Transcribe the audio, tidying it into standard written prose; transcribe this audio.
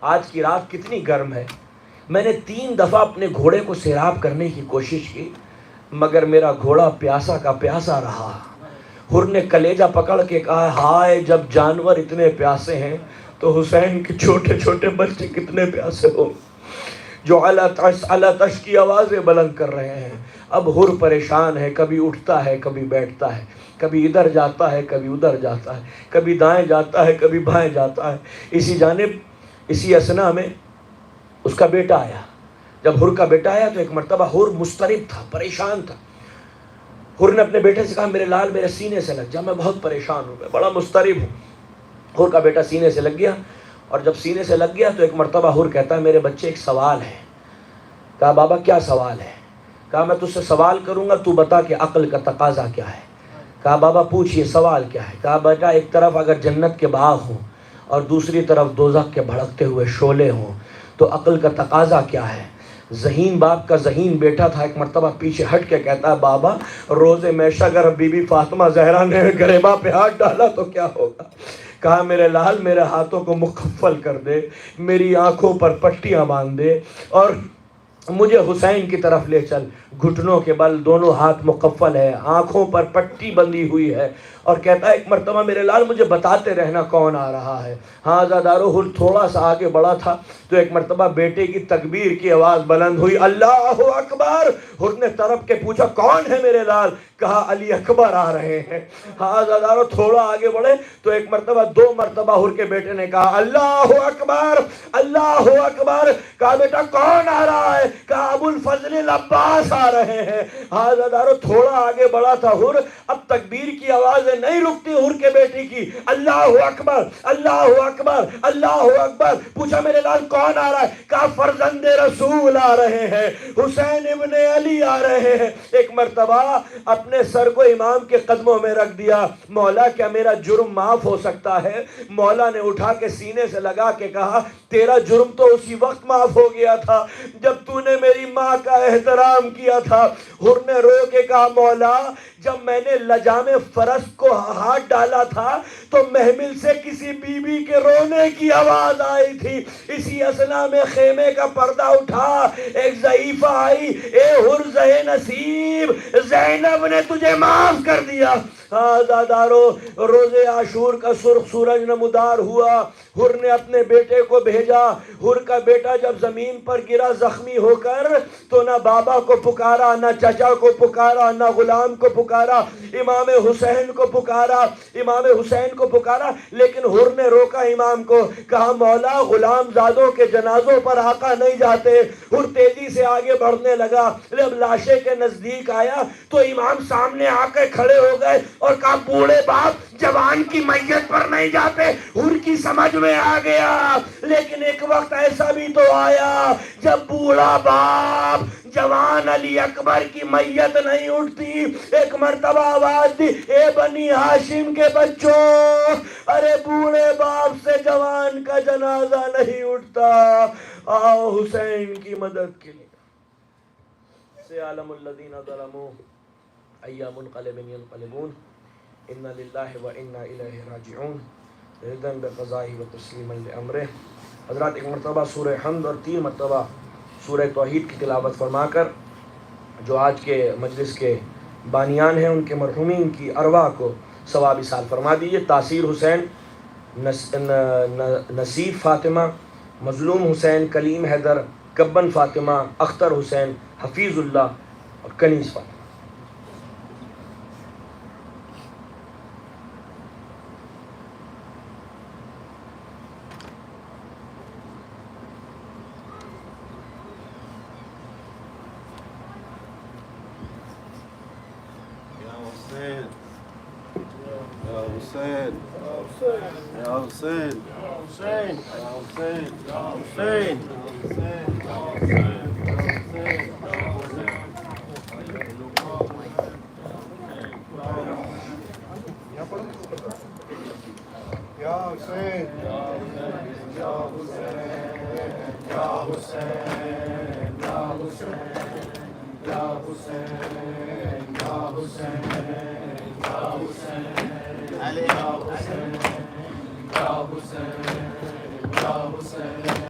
آج کی رات کتنی گرم ہے. میں نے 3 دفعہ اپنے گھوڑے کو سیراب کرنے کی کوشش کی مگر میرا گھوڑا پیاسا کا پیاسا رہا. حر نے کلیجہ پکڑ کے کہا ہائے جب جانور اتنے پیاسے ہیں تو حسین کے چھوٹے چھوٹے بچے کتنے پیاسے ہوں جو اللہ تش کی آوازیں بلند کر رہے ہیں. اب حر پریشان ہے، کبھی اٹھتا ہے کبھی بیٹھتا ہے، کبھی ادھر جاتا ہے کبھی ادھر جاتا ہے، کبھی دائیں جاتا ہے کبھی بائیں جاتا ہے. اسی اثنا میں اس کا بیٹا آیا. جب حر کا بیٹا آیا تو ایک مرتبہ حر مضطرب تھا، پریشان تھا. حر نے اپنے بیٹے سے کہا میرے لال میرے سینے سے لگ جا، میں بہت پریشان ہوں، میں بڑا مضطرب ہوں. حر کا بیٹا سینے سے لگ گیا اور جب سینے سے لگ گیا تو ایک مرتبہ حر کہتا ہے میرے بچے ایک سوال ہے. کہا بابا کیا سوال ہے؟ کہا میں تجھ سے سوال کروں گا تو بتا کہ عقل کا تقاضا کیا ہے. کہا بابا پوچھئے سوال کیا ہے؟ کہا بیٹا ایک طرف اگر جنت کے باغ ہوں اور دوسری طرف دوزخ کے بھڑکتے ہوئے شعلے ہوں تو عقل کا تقاضا کیا ہے؟ ذہین باپ کا ذہین بیٹا تھا، ایک مرتبہ پیچھے ہٹ کے کہتا ہے بابا روز میشہ اگر بی بی فاطمہ زہرا نے گریباں پہ ہاتھ ڈالا تو کیا ہوگا؟ کہا میرے لال میرے ہاتھوں کو مکفل کر دے، میری آنکھوں پر پٹیاں باندھ دے اور مجھے حسین کی طرف لے چل. گھٹنوں کے بل دونوں ہاتھ مکفل ہے، آنکھوں پر پٹی بندھی ہوئی ہے اور کہتا ہے ایک مرتبہ میرے لال مجھے بتاتے رہنا کون آ رہا ہے. ہاں زادارو حر تھوڑا سا آگے بڑھا تھا تو ایک مرتبہ بیٹے کی تکبیر کی آواز بلند ہوئی، اللہ اکبر. حر نے تڑپ کے پوچھا کون ہے میرے لال؟ کہا علی اکبر آ رہے ہیں. ہاں زادارو تھوڑا آگے بڑھے تو ایک مرتبہ 2 مرتبہ حر کے بیٹے نے کہا اللہ اکبر اللہ اکبر. کہا بیٹا کون آ رہا ہے؟ کہا ابو الفضل العباس آ رہے ہیں. ہاں زادارو تھوڑا آگے بڑھا تھا حر، اب تکبیر کی آوازیں نہیں رکتی حر کے بیٹی کی، اللہ اکبر اللہ اکبر اللہ اکبر. پوچھا میرے لال کون آ رہا ہے؟ کہا فرزند رسول آ رہے ہیں، حسین ابن علی آ رہے ہیں. ایک مرتبہ اپنے سر کو امام کے قدموں میں رکھ دیا، مولا کیا میرا جرم معاف ہو سکتا ہے؟ مولا نے اٹھا کے سینے سے لگا کے کہا تیرا جرم تو اسی وقت معاف ہو گیا تھا جب تو نے میری ماں کا احترام کیا تھا. حر نے رو کے کہا مولا جب میں نے لجام فرس کو ہاتھ ڈالا تھا تو محمل سے کسی بی بی کے رونے کی آواز آئی تھی. اسی اثنا میں خیمے کا پردہ اٹھا، ایک ضعیفہ آئی، اے حر زہ نصیب زینب نے تجھے معاف کر دیا. ہاں زادارو روز عاشور کا سرخ سورج نمودار ہوا. حر نے اپنے بیٹے کو بھیجا. حر کا بیٹا جب زمین پر گرا زخمی ہو کر تو نہ بابا کو پکارا، نہ چچا کو پکارا، نہ غلام کو پکارا، امام حسین کو پکارا، امام حسین کو پکارا. لیکن حر نے روکا امام کو، کہا مولا غلام زادوں کے جنازوں پر آقا نہیں جاتے. حر تیزی سے آگے بڑھنے لگا، جب لاشے کے نزدیک آیا تو امام سامنے آ کے کھڑے ہو گئے اور کہا بوڑھے باپ جوان کی میت پر نہیں جاتے. حر کی سمجھ میں آ گیا، لیکن ایک وقت ایسا بھی تو آیا جب بوڑھا باپ جوان علی اکبر کی میت نہیں اٹھتی. ایک مرتبہ آواز دی اے بنی ہاشم کے بچوں، ارے بوڑھے باپ سے جوان کا جنازہ نہیں اٹھتا، آؤ حسین کی مدد کے لیے. سیعلم الذین ظلموا ای منقلب ینقلبون ان للہ و انا الیہ راجعون رضا بقضائہ و تسلیما لامرہ. حضرات ایک مرتبہ سورہ حمد اور 3 مرتبہ سورہ توحید کی تلاوت فرما کر جو آج کے مجلس کے بانیان ہیں ان کے مرحومین کی ارواح کو ثواب ایصال فرما دیجیے. تاثیر حسین، نصیف فاطمہ، مظلوم حسین، کلیم حیدر، کبن فاطمہ، اختر حسین، حفیظ اللہ اور کنیز فاطمہ.